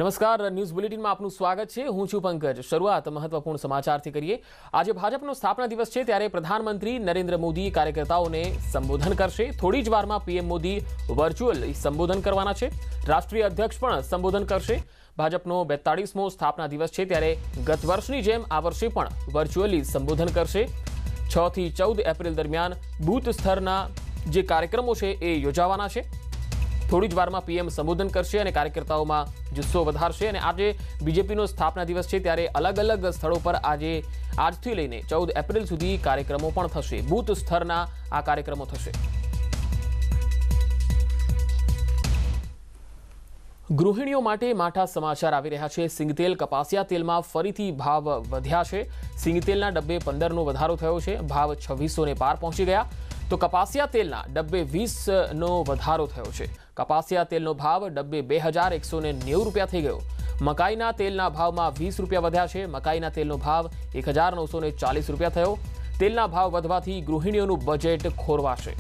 નમસ્કાર, ન્યૂઝ બુલેટિનમાં આપનું સ્વાગત છે। હું છું પંકજ। શરૂઆત મહત્વપૂર્ણ સમાચારથી કરીએ। આજે ભાજપનો સ્થાપના દિવસ છે, ત્યારે પ્રધાનમંત્રી નરેન્દ્ર મોદી કાર્યકર્તાઓને સંબોધન કરશે। થોડી જ વારમાં પીએમ મોદી વર્ચ્યુઅલ સંબોધન કરવાના છે। રાષ્ટ્રીય અધ્યક્ષ પણ સંબોધન કરશે। ભાજપનો 42મો સ્થાપના દિવસ છે, ત્યારે ગત વર્ષની જેમ આ વર્ષે પણ વર્ચ્યુઅલી સંબોધન કરશે। 6 થી 14 એપ્રિલ દરમિયાન બૂથ સ્તરના જે કાર્યક્રમો છે એ યોજાવાના છે। થોડી જ વારમાં પીએમ સંબોધન કરશે અને કાર્યકર્તાઓમાં જુસ્સો વધારશે। અને આજે બીજેપીનો સ્થાપના દિવસ છે, ત્યારે અલગ અલગ સ્થળો પર આજથી લઈને 14 એપ્રિલ સુધી કાર્યક્રમો પણ થશે। બૂથ સ્તરના આ કાર્યક્રમો થશે। ગૃહિણીઓ માટે માઠા સમાચાર આવી રહ્યા છે। સિંગતેલ કપાસિયા તેલમાં ફરીથી ભાવ વધ્યા છે। સિંગતેલના ડબ્બે 15નો વધારો થયો છે। ભાવ 2600ને પાર પહોંચી ગયા, તો કપાસિયા તેલના ડબ્બે 20નો વધારો થયો છે। કપાસિયા તેલનો ભાવ ડબ્બે 2190 રૂપિયા થઈ ગયો। મકાઈના તેલના ભાવમાં 20 રૂપિયા વધ્યા છે। મકાઈના તેલનો ભાવ 1940 રૂપિયા થયો। તેલના ભાવ વધવાથી ગૃહિણીઓનું બજેટ ખોરવાશે।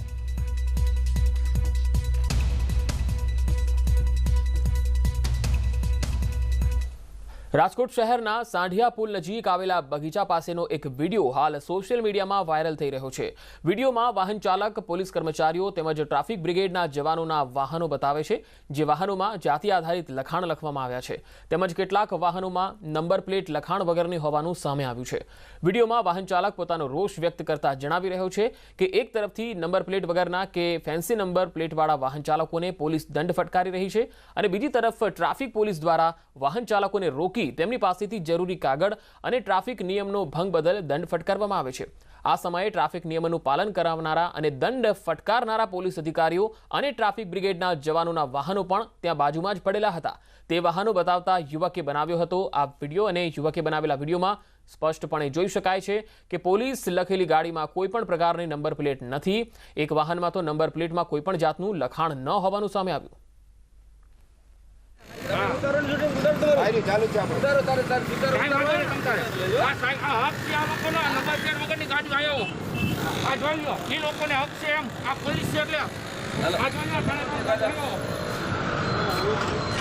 રાજકોટ શહેરના સાંઢિયા પુલ નજીક આવેલા બગીચા પાસેનો એક વિડીયો હાલ સોશિયલ મીડિયામાં વાયરલ થઈ રહ્યો છે। વિડીયોમાં વાહન ચાલક, પોલીસ કર્મચારીઓ તેમજ ટ્રાફિક બ્રિગેડના જવાનોના વાહનો બતાવે છે, જે વાહનોમાં જાતિ આધારિત લખાણ લખવામાં આવ્યા છે, તેમજ કેટલાક વાહનોમાં નંબર પ્લેટ લખાણ વગરની હોવાનું સામે આવ્યું છે। વિડીયોમાં વાહન ચાલક પોતાનો રોષ વ્યક્ત કરતા જણાવી રહ્યો છે કે એક તરફથી નંબર પ્લેટ વગરના કે ફેન્સી નંબર પ્લેટવાળા વાહન ચાલકોને પોલીસ દંડ ફટકારી રહી છે, અને બીજી તરફ ટ્રાફિક પોલીસ દ્વારા વાહન ચાલકોને રોકી તેમની પાસેથી જરૂરી કાગળ અને ટ્રાફિક નિયમનો ભંગ બદલ દંડ ફટકારવામાં આવે છે। આ સમયે ટ્રાફિક નિયમોનું પાલન કરાવનારા અને દંડ ફટકારનારા પોલીસ અધિકારીઓ અને ટ્રાફિક બ્રિગેડના જવાનોના વાહનો પણ ત્યાં બાજુમાં જ પડેલા હતા। તે વાહનો બતાવતા યુવકે બનાવ્યો હતો આ વિડીયો, અને યુવકે બનાવેલા વિડીયોમાં સ્પષ્ટપણે જોઈ શકાય છે કે પોલીસ લખેલી ગાડીમાં કોઈ પણ પ્રકારની નંબર પ્લેટ નથી। એક વાહનમાં તો નંબર પ્લેટમાં કોઈ પણ જાતનું લખાણ ન હોવાનું સામે આવ્યું।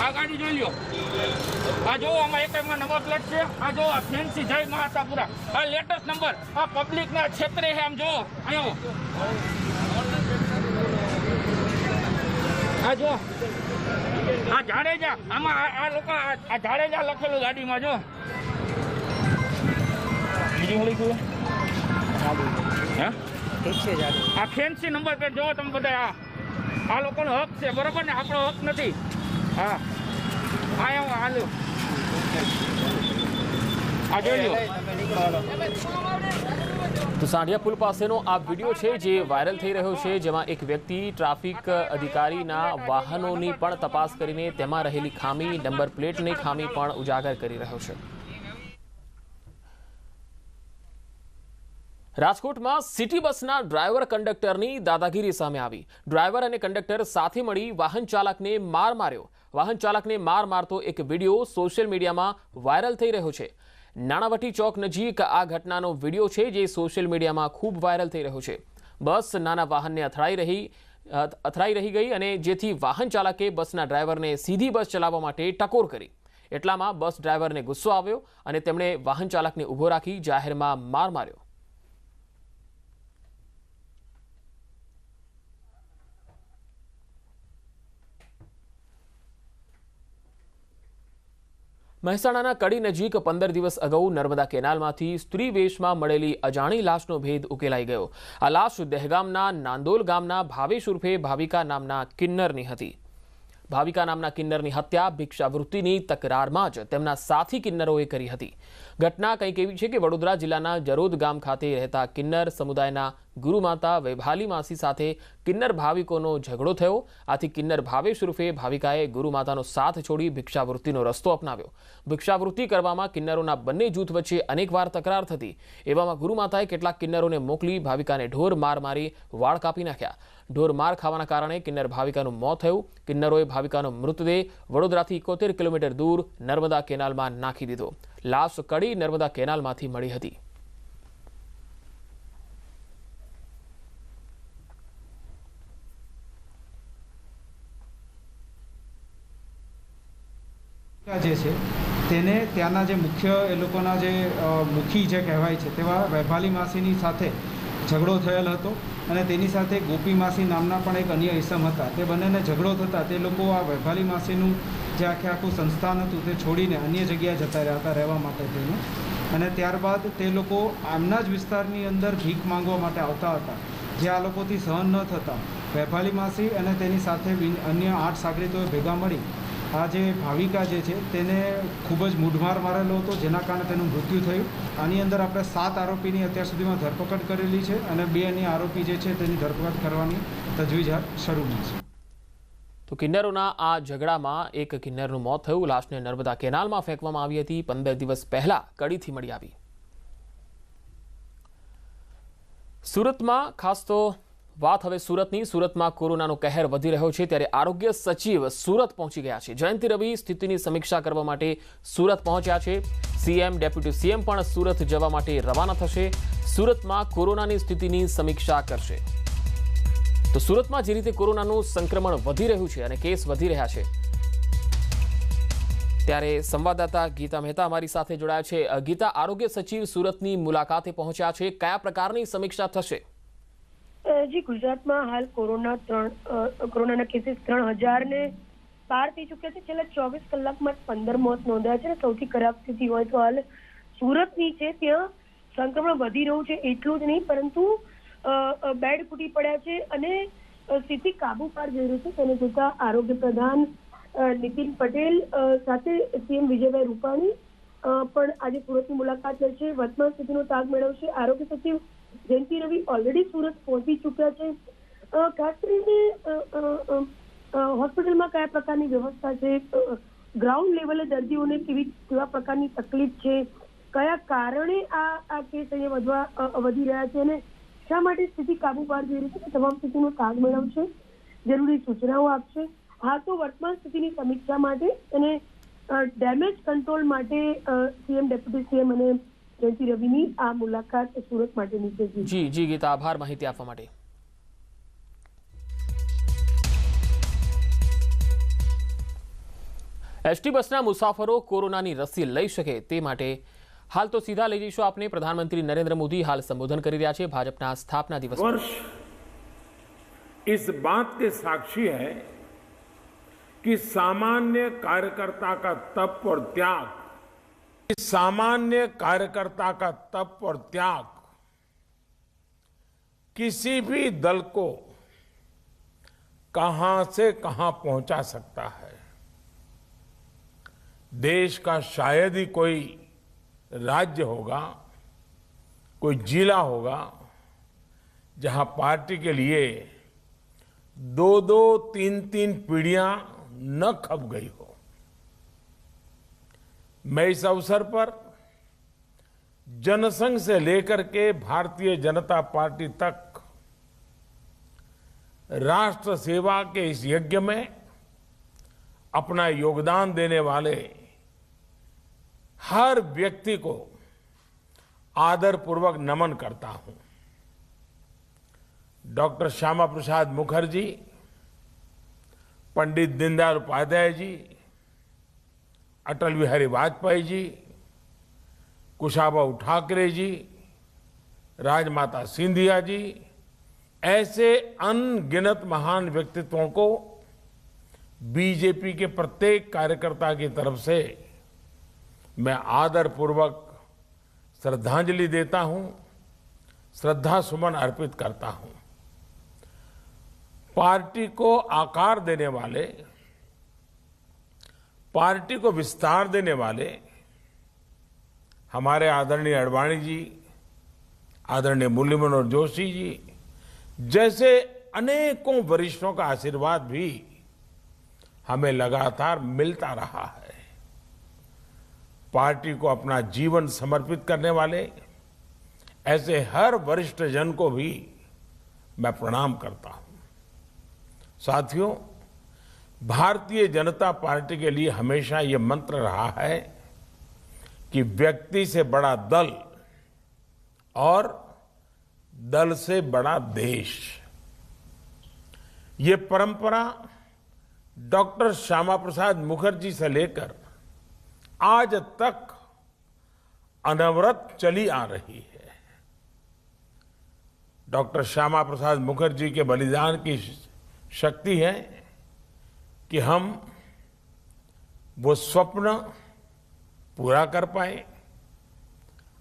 આ ગાડી જોઈ લ્યો, આ જો આમાં એક નંબર પ્લેટ છે। આ જો ફેન્સી જય મહાસાપુરા, આ લેટેસ્ટ નંબર, આ પબ્લિક ના ક્ષેત્રે છે। આમ જો આયો, આ જો આ જાડેજા, આમાં આ લોકો આ જાડેજા લખેલું ગાડીમાં જો। બીજું લખ્યું આ ફેન્સી નંબર પ્લેટ જો તમે બધા। આ લોકોનો હક છે, બરોબર ને? આપણો હક નથી। હા, આયો હાલો, આ જોઈ લો। તો સાંઢિયા પુલ પાસેનો આ વિડીયો છે જે વાયરલ થઈ રહ્યો છે, જેમાં એક વ્યક્તિ ટ્રાફિક અધિકારીના વાહનોની પણ તપાસ કરીને તેમાં રહેલી ખામી, નંબર પ્લેટની ખામી પણ ઉજાગર કરી રહ્યો છે। રાજકોટમાં સિટી બસના ડ્રાઈવર કંડક્ટરની દાદાગીરી સામે આવી। ડ્રાઈવર અને કંડક્ટર સાથે મળી વાહન ચાલકને માર માર્યો। વાહન ચાલકને માર મારતો એક વિડીયો સોશિયલ મીડિયામાં વાયરલ થઈ રહ્યો છે। નાણાવટી ચોક નજીક આ ઘટનાનો વિડીયો છે, જે સોશિયલ મીડિયામાં ખૂબ વાયરલ થઈ રહ્યો છે। બસ નાના વાહનને અથડાઈ રહી ગઈ, અને જેથી વાહન ચાલકે બસના ડ્રાઈવરને સીધી બસ ચલાવવા માટે ટકોર કરી। એટલામાં બસ ડ્રાઈવરને ગુસ્સો આવ્યો અને તેમણે વાહન ચાલકને ઊભો રાખી જાહેરમાં માર માર્યો। મહેસાણાના કડી નજીક 15 દિવસ અગાઉ નર્મદા કેનાલમાંથી સ્ત્રી વેશમાં મળેલી અજાણી લાશનો ભેદ ઉકેલાઈ ગયો। આ લાશ દહેગામના નાંદોલ ગામના ભાવેશ ઉર્ફે ભાવિકા નામના કિન્નરની હતી। ભાવિકા નામના કિન્નરની હત્યા ભિક્ષાવૃત્તિની તકરારમાં જ તેમના સાથી કિન્નરોએ કરી હતી। ઘટના કંઈક એવી છે કે વડોદરા જિલ્લાના જરોદ ગામ ખાતે રહેતા કિન્નર સમુદાયના ગુરુમાતા વૈભાલી માસી સાથે કિન્નર ભાવિકોનો ઝઘડો થયો। આથી કિન્નર ભાવેશ ઉર્ફે ભાવિકાએ ગુરુમાતાનો સાથ છોડી ભિક્ષાવૃત્તિનો રસ્તો અપનાવ્યો। ભિક્ષાવૃત્તિ કરવામાં કિન્નરોના બંને જૂથ વચ્ચે અનેકવાર તકરાર થતી। એવામાં ગુરુમાતાએ કેટલાક કિન્નરોને મોકલી ભાવિકાને ઢોર માર મારી વાળ કાપી નાખ્યા। ઢોર માર ખાવાના કારણે કિન્નર ભાવિકાનું મોત થયું। કિન્નરોએ ભાવિકાનો મૃતદેહ વડોદરાથી 71 કિલોમીટર દૂર નર્મદા કેનાલમાં નાખી દીધો। લાશ કડી નર્મદા કેનાલમાંથી મળી હતી। જે છે તેને ત્યાંના જે મુખ્ય એ લોકોના જે મુખી જે કહેવાય છે તેવા વૈભાલી માસીની સાથે ઝઘડો થયેલ હતો અને તેની સાથે ગોપી માસી નામના પણ એક અન્ય ઇસમ હતા. તે બંનેને ઝઘડો થતાં તે લોકો આ વૈભાલી માસીનું જે આખું સંસ્થાન હતું તે છોડીને અન્ય જગ્યાએ જતા રહ્યા હતા રહેવા માટે થઈને. અને ત્યારબાદ તે લોકો આમના જ વિસ્તારની અંદર ભીખ માંગવા માટે આવતા હતા, જે આ લોકોથી સહન ન થતાં વૈભાલી માસી અને તેની સાથે અન્ય 8 સાગરીતોએ ભેગા મળી આ જે ભાવિકા જે છે તેને ખૂબ જ મૂઢમાર મારેલો હતો, જેના કારણે તેનું મૃત્યુ થયું. આની અંદર આપણે 7 આરોપીની અત્યાર સુધીમાં ધરપકડ કરેલી છે અને 2 અન્ય આરોપી જે છે તેની ધરપકડ કરવાની તજવીજ શરૂમાં છે. તો કિન્નરોના આ ઝઘડામાં એક કિન્નરનું મોત થયું. લાશને નર્મદા કેનાલમાં ફેંકવામાં આવી હતી. 15 દિવસ પહેલા કડીથી મળી આવી. સુરતમાં ખાસ તો વાત હવે સુરતની. સુરતમાં કોરોનાનો કહેર વધી રહ્યો છે, ત્યારે આરોગ્ય સચિવ સુરત પહોંચી ગયા છે. જયંતિ રવિ સ્થિતિની સમીક્ષા કરવા માટે સુરત પહોંચ્યા છે. સીએમ, ડેપ્યુટી સીએમ પણ સુરત જવા માટે રવાના થશે. સુરતમાં કોરોનાની સ્થિતિની સમીક્ષા કરશે. તો સુરતમાં જે રીતે કોરોનાનું સંક્રમણ વધી રહ્યું છે અને કેસ વધી રહ્યા છે, ત્યારે સંવાદદાતા ગીતા મહેતા અમારી સાથે જોડાયા છે. ગીતા, આરોગ્ય સચિવ સુરતની મુલાકાતે પહોંચ્યા છે, કયા પ્રકારની સમીક્ષા થશે? જી, ગુજરાતમાં હાલ કોરોનાના કેસીસ 3000 ને પાર થઈ ચૂક્યા છે. છેલ્લા 24 કલાકમાં 15 મોત નોંધાયા છે અને સૌથી ખરાબ સ્થિતિ હોય તો હાલ સુરતની છે. ત્યાં સંક્રમણ વધી રહ્યું છે એટલું જ નહીં, પરંતુ બેડ ફૂટી પડ્યા છે અને સ્થિતિ કાબુ પાર જઈ રહી છે. તેને જોતા આરોગ્ય પ્રધાન નીતિન પટેલ સાથે સીએમ વિજયભાઈ રૂપાણી પણ આજે સુરતની મુલાકાત લેશે, વર્તમાન સ્થિતિનો તાગ મેળવશે. આરોગ્ય સચિવ જયંતિ રવિ ઓલરેડી સુરત પહોંચી ચૂક્યા છે. ખાસ કરીને હોસ્પિટલમાં કયા પ્રકારની વ્યવસ્થા છે, ગ્રાઉન્ડ લેવલે દર્દીઓને કેવા પ્રકારની તકલીફ છે, કયા કારણે આ કેસ અહીંયા વધી રહ્યા છે અને શા માટે સ્થિતિ કાબુ પાર જઈ રહી છે, તમામ સ્થિતિનો તાગ મેળવશે, જરૂરી સૂચનાઓ આપશે. હા, તો વર્તમાન સ્થિતિની સમીક્ષા માટે અને ડેમેજ કંટ્રોલ માટે સીએમ, ડેપ્યુટી સીએમ અને જયંતિ રવિની આ મુલાકાત સુરત માટેની છે. જી ગીતા, આભાર માહિતી આપવા માટે. એસટી બસના મુસાફરો કોરોનાની રસી લઈ શકે તે માટે હાલ તો સીધા લઈ જઈશું આપને. પ્રધાનમંત્રી નરેન્દ્ર મોદી હાલ સંબોધન કરી રહ્યા છે ભાજપના સ્થાपना दिवस वर्ष इस बात के साक्षी है कि सामान्य कार्यकर्ता का तप और त्याग, सामान्य कार्यकर्ता का तप और त्याग किसी भी दल को कहां से कहां पहुंचा सकता है. देश का शायद ही कोई राज्य होगा, कोई जिला होगा जहां पार्टी के लिए 2-2, 3-3 पीढ़ियां न खप गई हो. मैं इस अवसर पर जनसंघ से लेकर के भारतीय जनता पार्टी तक राष्ट्र सेवा के इस यज्ञ में अपना योगदान देने वाले हर व्यक्ति को आदरपूर्वक नमन करता हूं. डॉक्टर श्यामा प्रसाद मुखर्जी, पंडित दीनदयाल उपाध्याय जी, अटल बिहारी वाजपेयी जी, कुशाभाऊ ठाकरे जी, राजमाता सिंधिया जी, ऐसे अनगिनत महान व्यक्तित्वों को बीजेपी के प्रत्येक कार्यकर्ता की तरफ से मैं आदरपूर्वक श्रद्धांजलि देता हूं, श्रद्धा सुमन अर्पित करता हूं. पार्टी को आकार देने वाले, पार्टी को विस्तार देने वाले हमारे आदरणीय अडवाणी जी, आदरणीय मुरली मनोहर जोशी जी जैसे अनेकों वरिष्ठों का आशीर्वाद भी हमें लगातार मिलता रहा है. पार्टी को अपना जीवन समर्पित करने वाले ऐसे हर वरिष्ठ जन को भी मैं प्रणाम करता हूं. साथियों, भारतीय जनता पार्टी के लिए हमेशा ये मंत्र रहा है कि व्यक्ति से बड़ा दल और दल से बड़ा देश. ये परंपरा डॉक्टर श्यामा प्रसाद मुखर्जी से लेकर आज तक अनवरत चली आ रही है। डॉक्टर श्यामा प्रसाद मुखर्जी के बलिदान की शक्ति है कि हम वो स्वप्न पूरा कर पाए।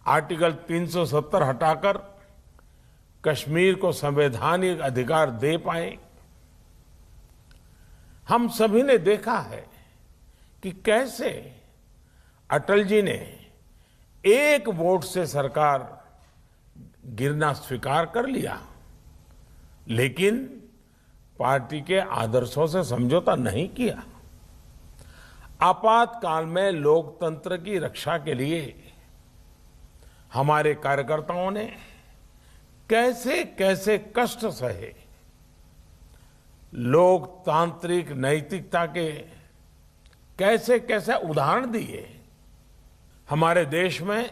आर्टिकल 370 हटाकर कश्मीर को संवैधानिक अधिकार दे पाए। हम सभी ने देखा है कि कैसे अटल जी ने एक वोट से सरकार गिरना स्वीकार कर लिया, लेकिन पार्टी के आदर्शों से समझौता नहीं किया। आपातकाल में लोकतंत्र की रक्षा के लिए हमारे कार्यकर्ताओं ने कैसे कैसे कष्ट सहे। लोकतांत्रिक नैतिकता के कैसे कैसे उदाहरण दिए। हमारे देश में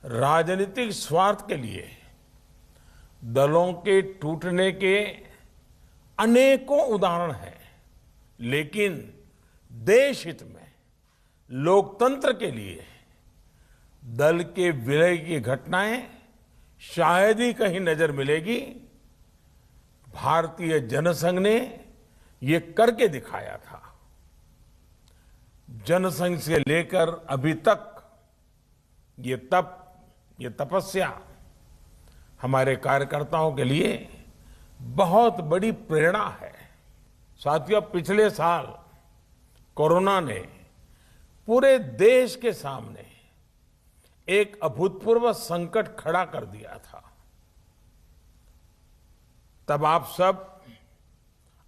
राजनीतिक स्वार्थ के लिए दलों के टूटने के अनेकों उदाहरण हैं, लेकिन देश हित में लोकतंत्र के लिए दल के विलय की घटनाएं शायद ही कहीं नजर मिलेगी। भारतीय जनसंघ ने ये करके दिखाया था। जनसंघ से लेकर अभी तक ये तपस्या हमारे कार्यकर्ताओं के लिए बहुत बड़ी प्रेरणा है। साथियों, पिछले साल कोरोना ने पूरे देश के सामने एक अभूतपूर्व संकट खड़ा कर दिया था। तब आप सब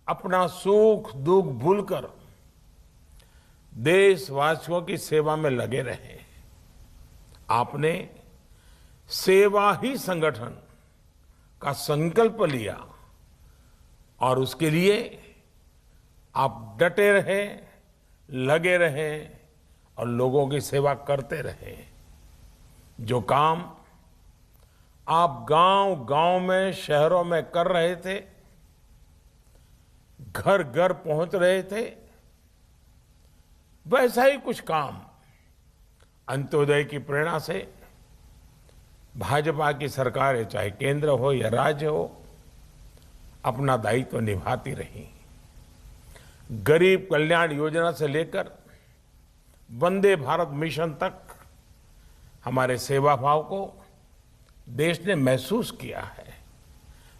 अपना सुख दुख भूलकर देशवासियों की सेवा में लगे रहे। आपने सेवा ही संगठन का संकल्प लिया और उसके लिए आप डटे रहे, लगे रहे और लोगों की सेवा करते रहे। जो काम आप गांव-गांव में, शहरों में कर रहे थे, घर घर पहुंच रहे थे, वैसा ही कुछ काम अंत्योदय की प्रेरणा से भाजपा की सरकारें, चाहे केंद्र हो या राज्य हो, अपना दायित्व निभाती रही। गरीब कल्याण योजना से लेकर वंदे भारत मिशन तक हमारे सेवा भाव को देश ने महसूस किया है।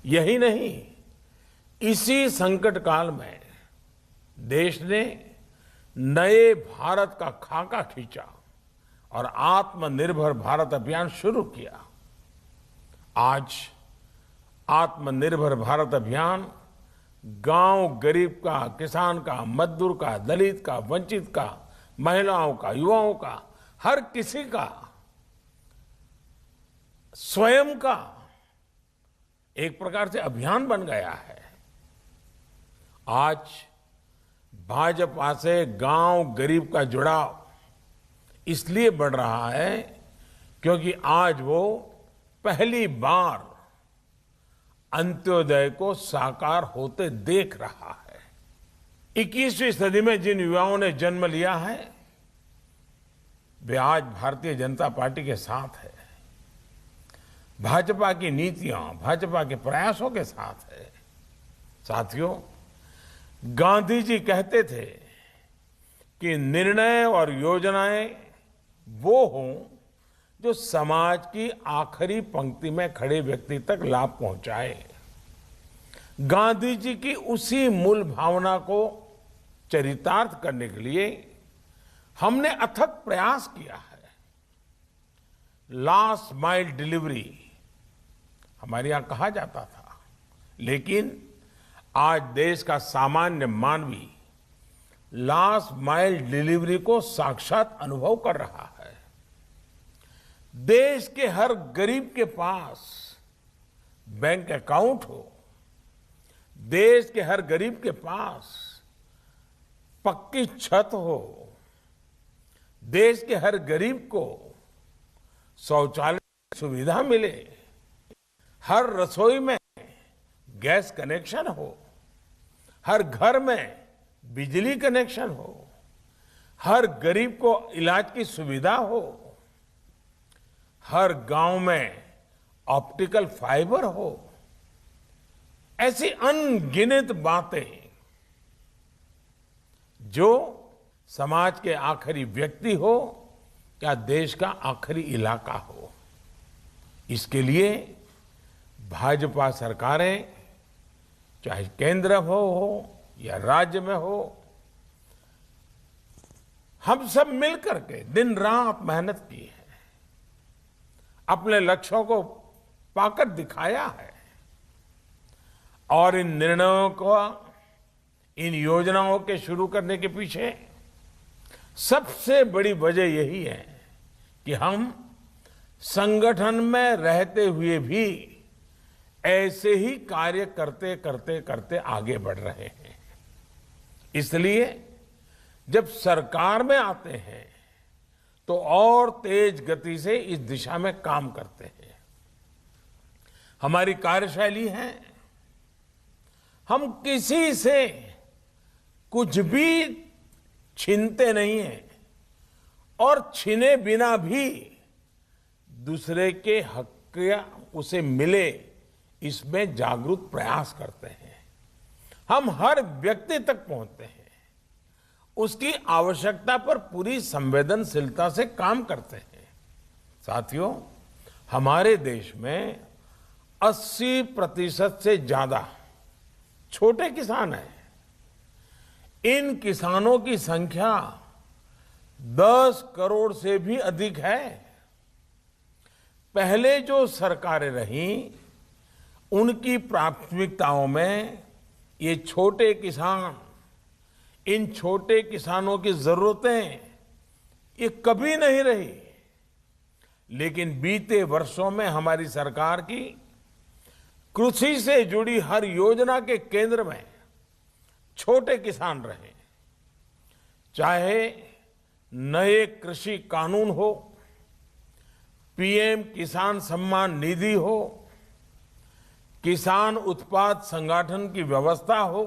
यही नहीं, इसी संकट काल में देश ने नए भारत का खाका खींचा और आत्मनिर्भर भारत अभियान शुरू किया। आज आत्मनिर्भर भारत अभियान गांव गरीब का, किसान का, मजदूर का, दलित का, वंचित का, महिलाओं का, युवाओं का, हर किसी का स्वयं का एक प्रकार से अभियान बन गया है। आज भाजपा से गांव गरीब का जुड़ाव इसलिए बढ़ रहा है क्योंकि आज वो पहली बार अंत्योदय को साकार होते देख रहा है। 21वीं सदी में जिन युवाओं ने जन्म लिया है, वे आज भारतीय जनता पार्टी के साथ है, भाजपा की नीतियां, भाजपा के प्रयासों के साथ है। साथियों, गांधी जी कहते थे कि निर्णय और योजनाएं वो हों जो समाज की आखिरी पंक्ति में खड़े व्यक्ति तक लाभ पहुंचाए। गांधी जी की उसी मूल भावना को चरितार्थ करने के लिए हमने अथक प्रयास किया है। लास्ट माइल डिलीवरी हमारे यहां कहा जाता था, लेकिन आज देश का सामान्य मानवी लास्ट माइल डिलीवरी को साक्षात अनुभव कर रहा है। देश के हर गरीब के पास बैंक अकाउंट हो, देश के हर गरीब के पास पक्की छत हो, देश के हर गरीब को शौचालय की सुविधा मिले, हर रसोई में गैस कनेक्शन हो, हर घर में बिजली कनेक्शन हो, हर गरीब को इलाज की सुविधा हो, हर गांव में ऑप्टिकल फाइबर हो, ऐसी अनगिनत बातें जो समाज के आखिरी व्यक्ति हो या देश का आखिरी इलाका हो, इसके लिए भाजपा सरकारें चाहे केंद्र में हो या राज्य में हो, हम सब मिलकर के दिन रात मेहनत की है, अपने लक्ष्यों को पाकर दिखाया है। और इन निर्णयों को, इन योजनाओं के शुरू करने के पीछे सबसे बड़ी वजह यही है कि हम संगठन में रहते हुए भी ऐसे ही कार्य करते करते करते आगे बढ़ रहे हैं। इसलिए जब सरकार में आते हैं तो और तेज गति से इस दिशा में काम करते हैं। हमारी कार्यशैली है, हम किसी से कुछ भी छीनते नहीं हैं और छीने बिना भी दूसरे के हक या उसे मिले, इसमें जागरूक प्रयास करते हैं। हम हर व्यक्ति तक पहुंचते हैं, उसकी आवश्यकता पर पूरी संवेदनशीलता से काम करते हैं। साथियों, हमारे देश में 80% से ज्यादा छोटे किसान हैं। इन किसानों की संख्या 10 करोड़ से भी अधिक है। पहले जो सरकारें रहीं, उनकी प्राथमिकताओं में ये छोटे किसान, इन छोटे किसानों की जरूरतें ये कभी नहीं रही। लेकिन बीते वर्षों में हमारी सरकार की कृषि से जुड़ी हर योजना के केंद्र में छोटे किसान रहे। चाहे नए कृषि कानून हो, पीएम किसान सम्मान निधि हो, किसान उत्पाद संगठन की व्यवस्था हो,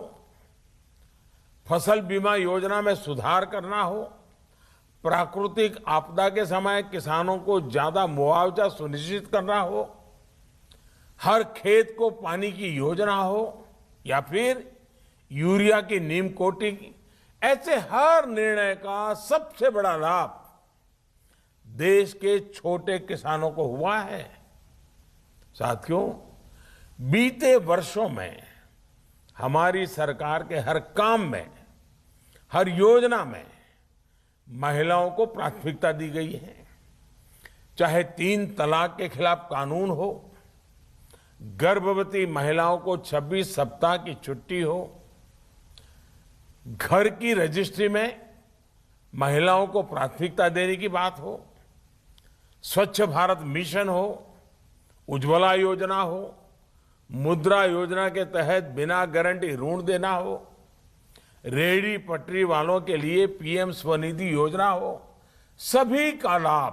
फसल बीमा योजना में सुधार करना हो, प्राकृतिक आपदा के समय किसानों को ज्यादा मुआवजा सुनिश्चित करना हो, हर खेत को पानी की योजना हो, या फिर यूरिया की नीम कोटिंग, ऐसे हर निर्णय का सबसे बड़ा लाभ देश के छोटे किसानों को हुआ है। साथियों, बीते वर्षों में हमारी सरकार के हर काम में, हर योजना में महिलाओं को प्राथमिकता दी गई है। चाहे 3 तलाक के खिलाफ कानून हो, गर्भवती महिलाओं को 26 सप्ताह की छुट्टी हो, घर की रजिस्ट्री में महिलाओं को प्राथमिकता देने की बात हो, स्वच्छ भारत मिशन हो, उज्ज्वला योजना हो, मुद्रा योजना के तहत बिना गारंटी ऋण देना हो, रेहड़ी पटरी वालों के लिए पीएम स्वनिधि योजना हो, सभी का लाभ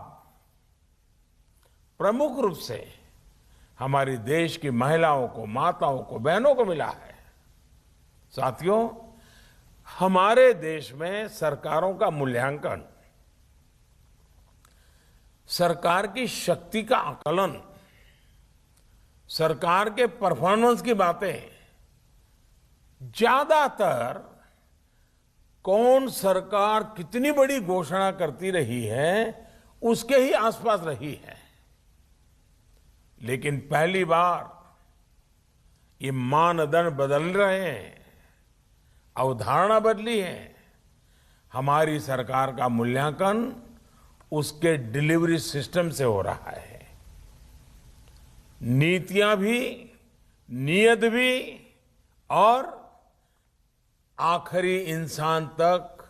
प्रमुख रूप से हमारे देश की महिलाओं को, माताओं को, बहनों को मिला है। साथियों, हमारे देश में सरकारों का मूल्यांकन, सरकार की शक्ति का आकलन, सरकार के परफॉर्मेंस की बातें ज्यादातर कौन सरकार कितनी बड़ी घोषणा करती रही है उसके ही आसपास रही है। लेकिन पहली बार ये मानदंड बदल रहे हैं, अवधारणा बदली है। हमारी सरकार का मूल्यांकन उसके डिलीवरी सिस्टम से हो रहा है। नीतियां भी, नियत भी और आखिरी इंसान तक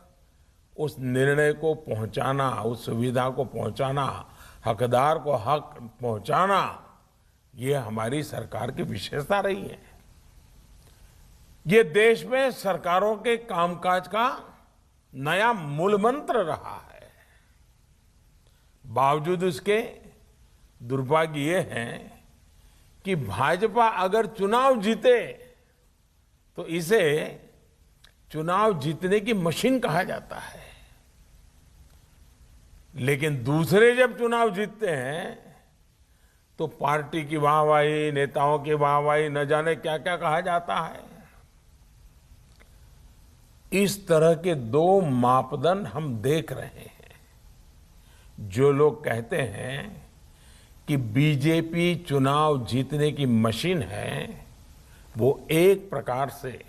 उस निर्णय को पहुंचाना, उस सुविधा को पहुंचाना, हकदार को हक पहुंचाना, ये हमारी सरकार की विशेषता रही है। ये देश में सरकारों के कामकाज का नया मूल मंत्र रहा है। बावजूद इसके दुर्भाग्य ये है कि भाजपा अगर चुनाव जीते तो इसे चुनाव जीतने की मशीन कहा जाता है। लेकिन दूसरे जब चुनाव जीतते हैं तो पार्टी की वाहवाही, नेताओं की वाहवाही, न जाने क्या क्या कहा जाता है। इस तरह के दो मापदंड हम देख रहे हैं। जो लोग कहते हैं कि बीजेपी चुनाव जीतने की मशीन है, वो एक प्रकार से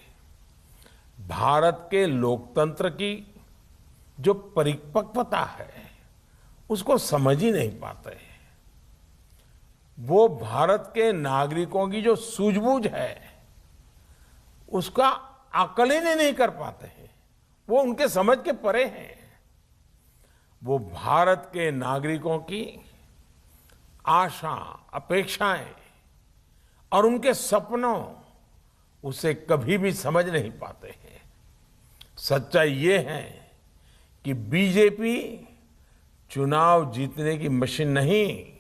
भारत के लोकतंत्र की जो परिपक्वता है उसको समझ ही नहीं पाते। वो भारत के नागरिकों की जो सूझबूझ है उसका आकलन ही नहीं कर पाते हैं। वो उनके समझ के परे हैं। वो भारत के नागरिकों की आशा, अपेक्षाएं और उनके सपनों उसे कभी भी समझ नहीं पाते हैं। सच्चाई ये है कि बीजेपी चुनाव जीतने की मशीन नहीं,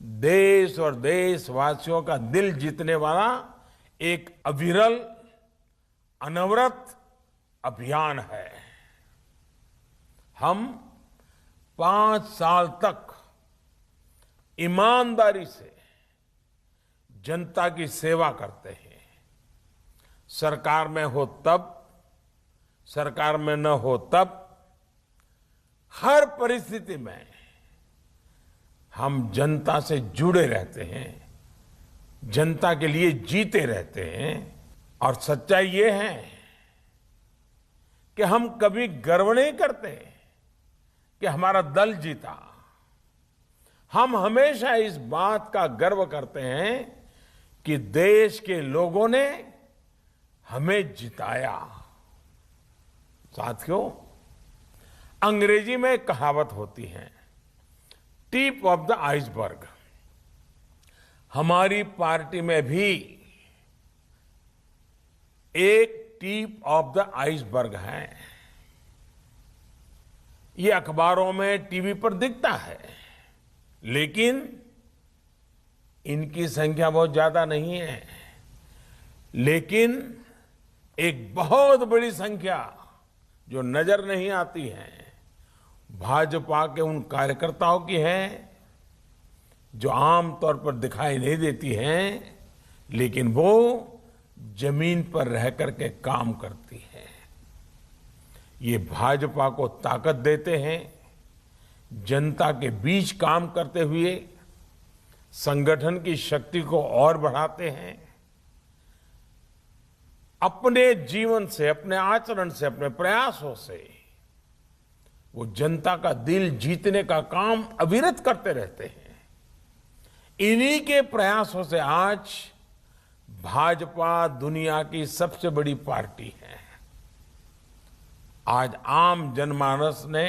देश और देशवासियों का दिल जीतने वाला एक अविरल, अनवरत अभियान है। हम 5 साल तक ईमानदारी से जनता की सेवा करते हैं। सरकार में हो तब, सरकार में न हो तब, हर परिस्थिति में हम जनता से जुड़े रहते हैं, जनता के लिए जीते रहते हैं। और सच्चाई ये है कि हम कभी गर्व नहीं करते कि हमारा दल जीता। हम हमेशा इस बात का गर्व करते हैं कि देश के लोगों ने हमें जिताया। साथियों, अंग्रेजी में एक कहावत होती है, टिप ऑफ द आइसबर्ग। हमारी पार्टी में भी एक टिप ऑफ द आइसबर्ग है। ये अखबारों में, टीवी पर दिखता है, लेकिन इनकी संख्या बहुत ज्यादा नहीं है। लेकिन एक बहुत बड़ी संख्या जो नजर नहीं आती है, भाजपा के उन कार्यकर्ताओं की है जो आमतौर पर दिखाई नहीं देती हैं, लेकिन वो जमीन पर रह करके काम करती है। ये भाजपा को ताकत देते हैं, जनता के बीच काम करते हुए संगठन की शक्ति को और बढ़ाते हैं। अपने जीवन से, अपने आचरण से, अपने प्रयासों से वो जनता का दिल जीतने का काम अविरत करते रहते हैं। इन्हीं के प्रयासों से आज भाजपा दुनिया की सबसे बड़ी पार्टी है। आज आम जनमानस ने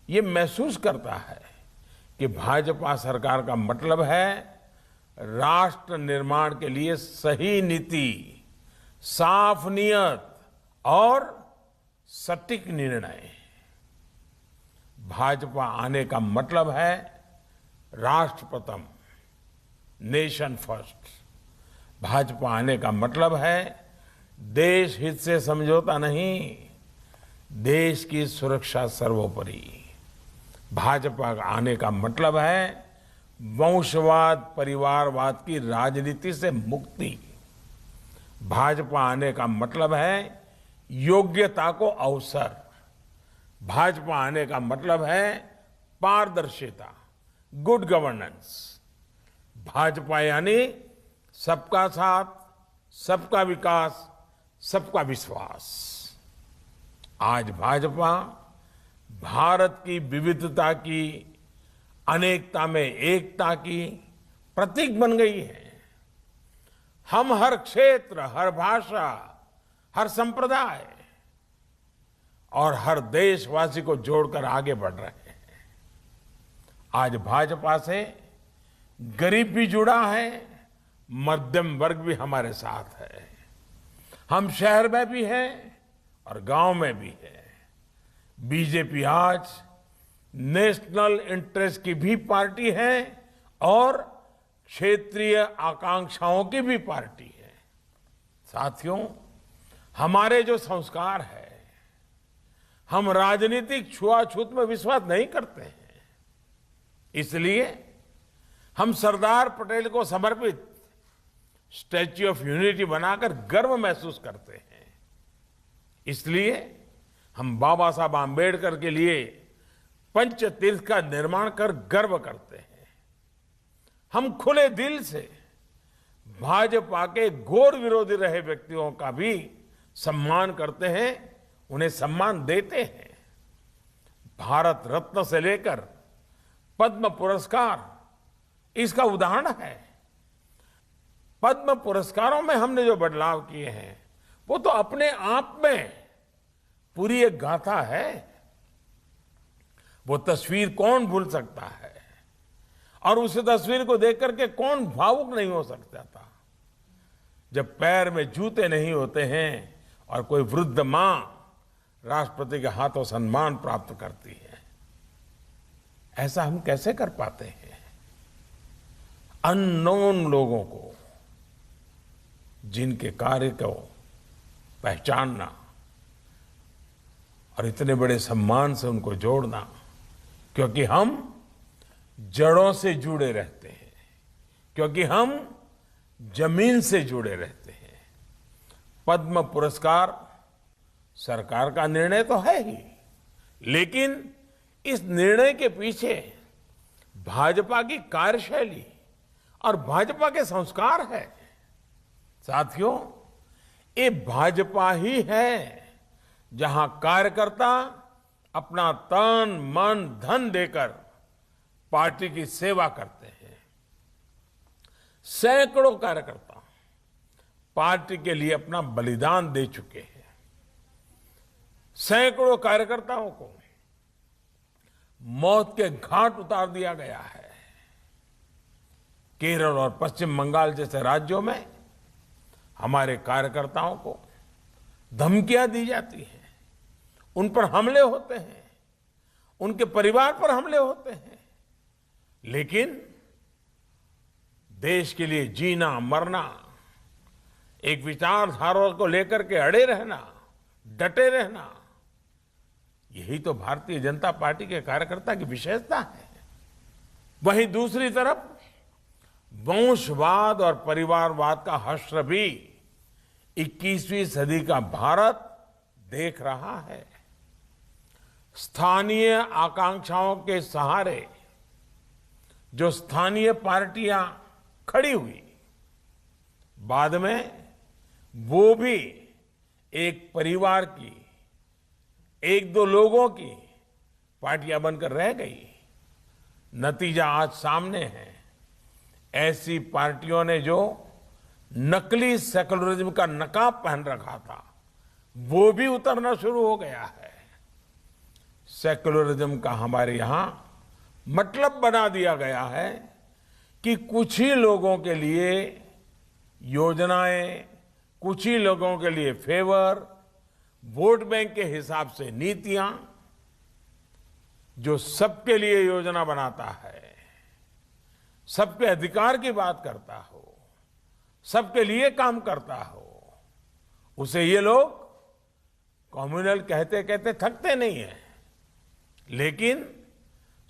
ये महसूस करता है कि भाजपा सरकार का मतलब है राष्ट्र निर्माण के लिए सही नीति, साफ नियत और सटीक निर्णय। भाजपा आने का मतलब है राष्ट्र प्रथम, नेशन फर्स्ट। भाजपा आने का मतलब है देश हित से समझौता नहीं, देश की सुरक्षा सर्वोपरि। भाजपा आने का मतलब है वंशवाद, परिवारवाद की राजनीति से मुक्ति। भाजपा आने का मतलब है योग्यता को अवसर। भाजपा आने का मतलब है पारदर्शिता, गुड गवर्नेंस। भाजपा यानी सबका साथ, सबका विकास, सबका विश्वास। आज भाजपा भारत की विविधता की, अनेकता में एकता की प्रतीक बन गई है। हम हर क्षेत्र, हर भाषा, हर संप्रदाय और हर देशवासी को जोड़कर आगे बढ़ रहे हैं। आज भाजपा से गरीब भी जुड़ा है, मध्यम वर्ग भी हमारे साथ है। हम शहर में भी हैं और गांव में भी है। बीजेपी आज नेशनल इंटरेस्ट की भी पार्टी है और क्षेत्रीय आकांक्षाओं की भी पार्टी है। साथियों, हमारे जो संस्कार है, हम राजनीतिक छुआछूत में विश्वास नहीं करते हैं। इसलिए हम सरदार पटेल को समर्पित स्टैच्यू ऑफ यूनिटी बनाकर गर्व महसूस करते हैं। इसलिए हम बाबा साहब आम्बेडकर के लिए पंचतीर्थ का निर्माण कर गर्व करते हैं। हम खुले दिल से भाजपा के घोर विरोधी रहे व्यक्तियों का भी सम्मान करते हैं, उन्हें सम्मान देते हैं। भारत रत्न से लेकर पद्म पुरस्कार इसका उदाहरण है। पद्म पुरस्कारों में हमने जो बदलाव किए हैं वो तो अपने आप में पूरी एक गाथा है। वो तस्वीर कौन भूल सकता है, और उस तस्वीर को देख करके कौन भावुक नहीं हो सकता था। जब पैर में जूते नहीं होते हैं और कोई वृद्ध मां राष्ट्रपति के हाथों सम्मान प्राप्त करती है, ऐसा हम कैसे कर पाते हैं। अननोन लोगों को, जिनके कार्य को पहचानना और इतने बड़े सम्मान से उनको जोड़ना, क्योंकि हम जड़ों से जुड़े रहते हैं, क्योंकि हम जमीन से जुड़े रहते हैं। पद्म पुरस्कार सरकार का निर्णय तो है ही, लेकिन इस निर्णय के पीछे भाजपा की कार्यशैली और भाजपा के संस्कार है। साथियों, ये भाजपा ही है जहां कार्यकर्ता अपना तन मन धन देकर पार्टी की सेवा करते हैं। सैकड़ों कार्यकर्ता पार्टी के लिए अपना बलिदान दे चुके हैं। सैकड़ों कार्यकर्ताओं को मौत के घाट उतार दिया गया है। केरल और पश्चिम बंगाल जैसे राज्यों में हमारे कार्यकर्ताओं को धमकियां दी जाती हैं, उन पर हमले होते हैं, उनके परिवार पर हमले होते हैं, लेकिन देश के लिए जीना मरना, एक विचारधारा को लेकर के अड़े रहना, डटे रहना, यही तो भारतीय जनता पार्टी के कार्यकर्ता की विशेषता है। वहीं दूसरी तरफ वंशवाद और परिवारवाद का हश्र भी 21वीं सदी का भारत देख रहा है। स्थानीय आकांक्षाओं के सहारे जो स्थानीय पार्टियां खड़ी हुई, बाद में वो भी एक परिवार की, एक दो लोगों की पार्टियां बनकर रह गई। नतीजा आज सामने है। ऐसी पार्टियों ने जो नकली सेकुलरिज्म का नकाब पहन रखा था, वो भी उतरना शुरू हो गया है। सेकुलरिज्म का हमारे यहां मतलब बना दिया गया है कि कुछ ही लोगों के लिए योजनाएं, कुछ ही लोगों के लिए फेवर, वोट बैंक के हिसाब से नीतियां। जो सबके लिए योजना बनाता है, सबके अधिकार की बात करता हो, सबके लिए काम करता हो, उसे ये लोग कम्युनल कहते कहते थकते नहीं है। लेकिन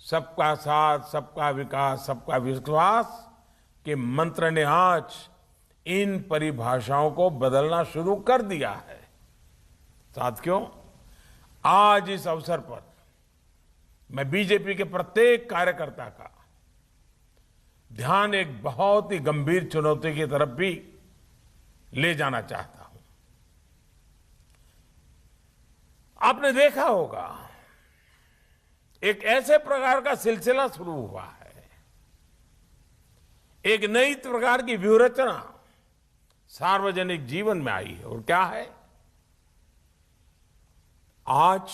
सबका साथ, सबका विकास, सबका विश्वास के मंत्र ने आज इन परिभाषाओं को बदलना शुरू कर दिया है। साथियों, आज इस अवसर पर मैं बीजेपी के प्रत्येक कार्यकर्ता का ध्यान एक बहुत ही गंभीर चुनौती की तरफ भी ले जाना चाहता हूं। आपने देखा होगा, एक ऐसे प्रकार का सिलसिला शुरू हुआ है, एक नई प्रकार की व्यूहरचना सार्वजनिक जीवन में आई है। और क्या है? आज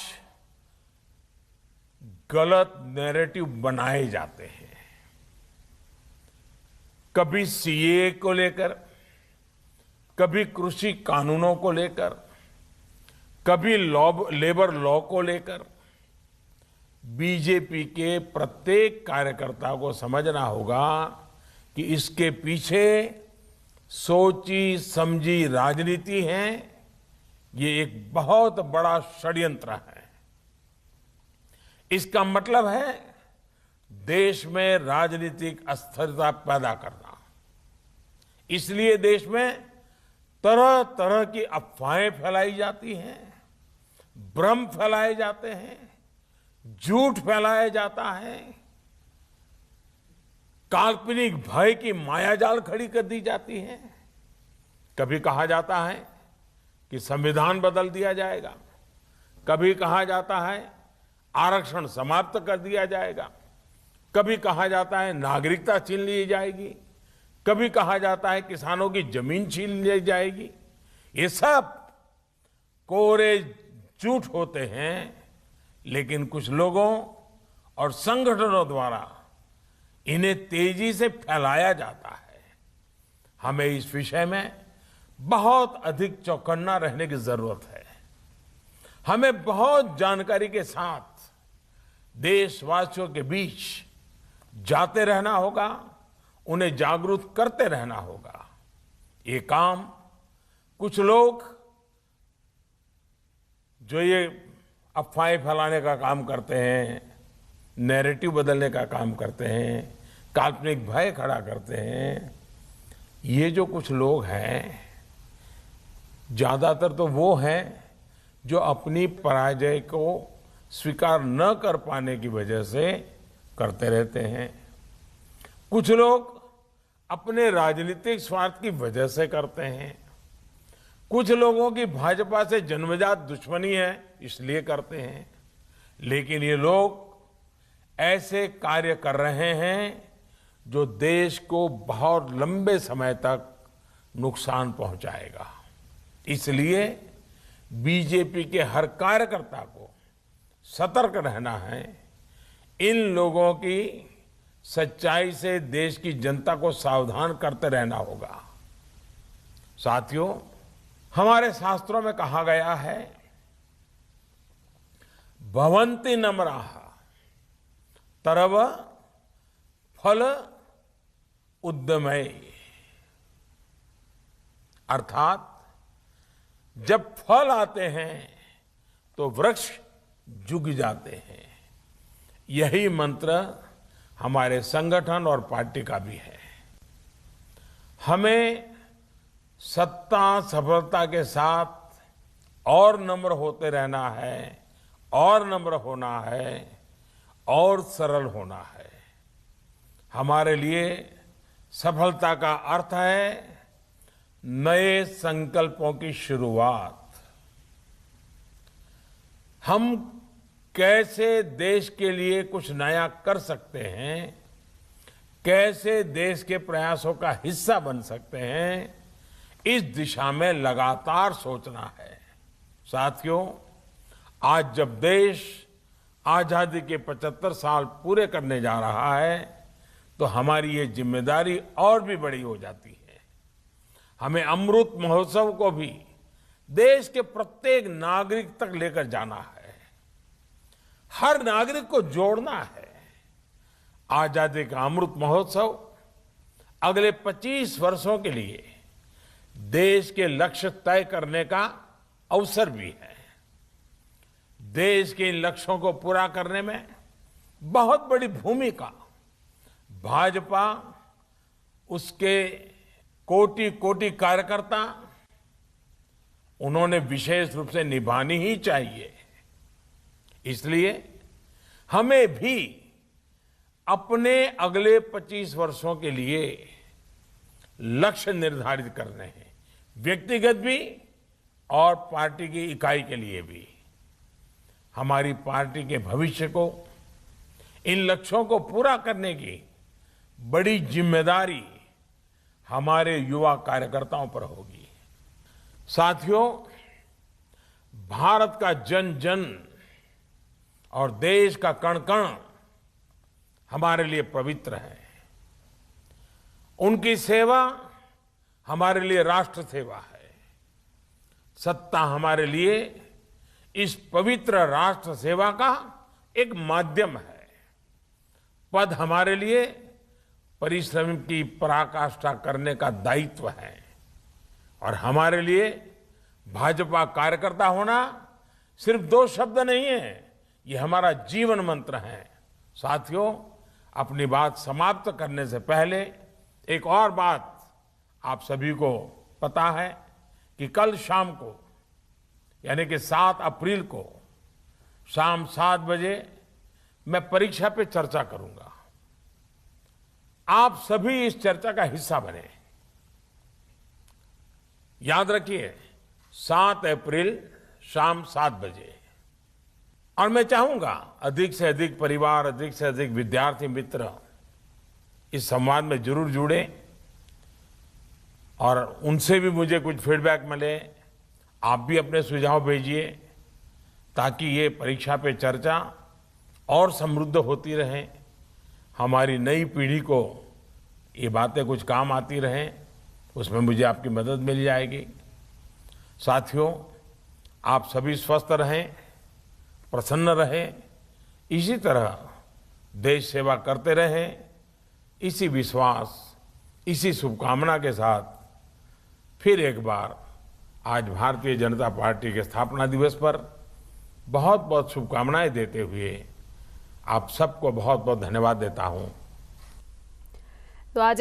गलत नैरेटिव बनाए जाते हैं। कभी सीए को लेकर, कभी कृषि कानूनों को लेकर, कभी लेबर लॉ को लेकर। बीजेपी के प्रत्येक कार्यकर्ता को समझना होगा कि इसके पीछे सोची समझी राजनीति है। ये एक बहुत बड़ा षड्यंत्र है। इसका मतलब है देश में राजनीतिक अस्थिरता पैदा करना। इसलिए देश में तरह तरह की अफवाहें फैलाई जाती हैं, भ्रम फैलाए जाते हैं, झूठ फैलाया जाता है, काल्पनिक भय की मायाजाल खड़ी कर दी जाती है। कभी कहा जाता है कि संविधान बदल दिया जाएगा, कभी कहा जाता है आरक्षण समाप्त कर दिया जाएगा, कभी कहा जाता है नागरिकता छीन ली जाएगी, कभी कहा जाता है किसानों की जमीन छीन ली जाएगी। ये सब कोरे झूठ होते हैं, लेकिन कुछ लोगों और संगठनों द्वारा इन्हें तेजी से फैलाया जाता है। हमें इस विषय में बहुत अधिक चौकन्ना रहने की जरूरत है। हमें बहुत जानकारी के साथ देशवासियों के बीच जाते रहना होगा, उन्हें जागरूक करते रहना होगा। ये काम कुछ लोग जो ये अफवाहें फैलाने का काम करते हैं, नैरेटिव बदलने का काम करते हैं, काल्पनिक भय खड़ा करते हैं, ये जो कुछ लोग हैं ज्यादातर तो वो हैं जो अपनी पराजय को स्वीकार न कर पाने की वजह से करते रहते हैं। कुछ लोग अपने राजनीतिक स्वार्थ की वजह से करते हैं। कुछ लोगों की भाजपा से जन्मजात दुश्मनी है इसलिए करते हैं। लेकिन ये लोग ऐसे कार्य कर रहे हैं जो देश को बहुत लंबे समय तक नुकसान पहुंचाएगा। इसलिए बीजेपी के हर कार्यकर्ता को सतर्क रहना है। इन लोगों की सच्चाई से देश की जनता को सावधान करते रहना होगा। साथियों, हमारे शास्त्रों में कहा गया है, भवन्ति नम्राः तरव फल उद्यमय। अर्थात जब फल आते हैं तो वृक्ष झुक जाते हैं। यही मंत्र हमारे संगठन और पार्टी का भी है। हमें सत्ता सफलता के साथ और नम्र होते रहना है, और नम्र होना है, और सरल होना है। हमारे लिए सफलता का अर्थ है नए संकल्पों की शुरुआत। हम कैसे देश के लिए कुछ नया कर सकते हैं, कैसे देश के प्रयासों का हिस्सा बन सकते हैं, इस दिशा में लगातार सोचना है। साथियों, आज जब देश आजादी के 75 साल पूरे करने जा रहा है तो हमारी ये जिम्मेदारी और भी बड़ी हो जाती है। हमें अमृत महोत्सव को भी देश के प्रत्येक नागरिक तक लेकर जाना है, हर नागरिक को जोड़ना है। आजादी का अमृत महोत्सव अगले 25 वर्षों के लिए देश के लक्ष्य तय करने का अवसर भी है। देश के इन लक्ष्यों को पूरा करने में बहुत बड़ी भूमिका भाजपा, उसके कोटि कोटि कार्यकर्ता, उन्होंने विशेष रूप से निभानी ही चाहिए। इसलिए हमें भी अपने अगले 25 वर्षों के लिए लक्ष्य निर्धारित करने हैं, व्यक्तिगत भी और पार्टी की इकाई के लिए भी। हमारी पार्टी के भविष्य को, इन लक्ष्यों को पूरा करने की बड़ी जिम्मेदारी हमारे युवा कार्यकर्ताओं पर होगी। साथियों, भारत का जन जन और देश का कण कण हमारे लिए पवित्र है। उनकी सेवा हमारे लिए राष्ट्र सेवा है। सत्ता हमारे लिए इस पवित्र राष्ट्र सेवा का एक माध्यम है। पद हमारे लिए परिश्रम की पराकाष्ठा करने का दायित्व है। और हमारे लिए भाजपा कार्यकर्ता होना सिर्फ 2 शब्द नहीं है, ये हमारा जीवन मंत्र है। साथियों, अपनी बात समाप्त करने से पहले एक और बात आप सभी को पता है कि कल शाम को यानी कि 7 अप्रैल को शाम 7 बजे मैं परीक्षा पे चर्चा करूंगा। आप सभी इस चर्चा का हिस्सा बने। याद रखिए, 7 अप्रैल शाम 7 बजे। और मैं चाहूंगा अधिक से अधिक परिवार, अधिक से अधिक विद्यार्थी मित्र इस संवाद में जरूर जुड़े और उनसे भी मुझे कुछ फीडबैक मिले। आप भी अपने सुझाव भेजिए ताकि ये परीक्षा पे चर्चा और समृद्ध होती रहे, हमारी नई पीढ़ी को ये बातें कुछ काम आती रहें, उसमें मुझे आपकी मदद मिल जाएगी। साथियों, आप सभी स्वस्थ रहें, प्रसन्न रहें, इसी तरह देश सेवा करते रहें। इसी विश्वास, इसी शुभकामना के साथ फिर एक बार आज भारतीय जनता पार्टी के स्थापना दिवस पर बहुत बहुत शुभकामनाएं देते हुए आप सबको बहुत बहुत धन्यवाद देता हूं। तो आज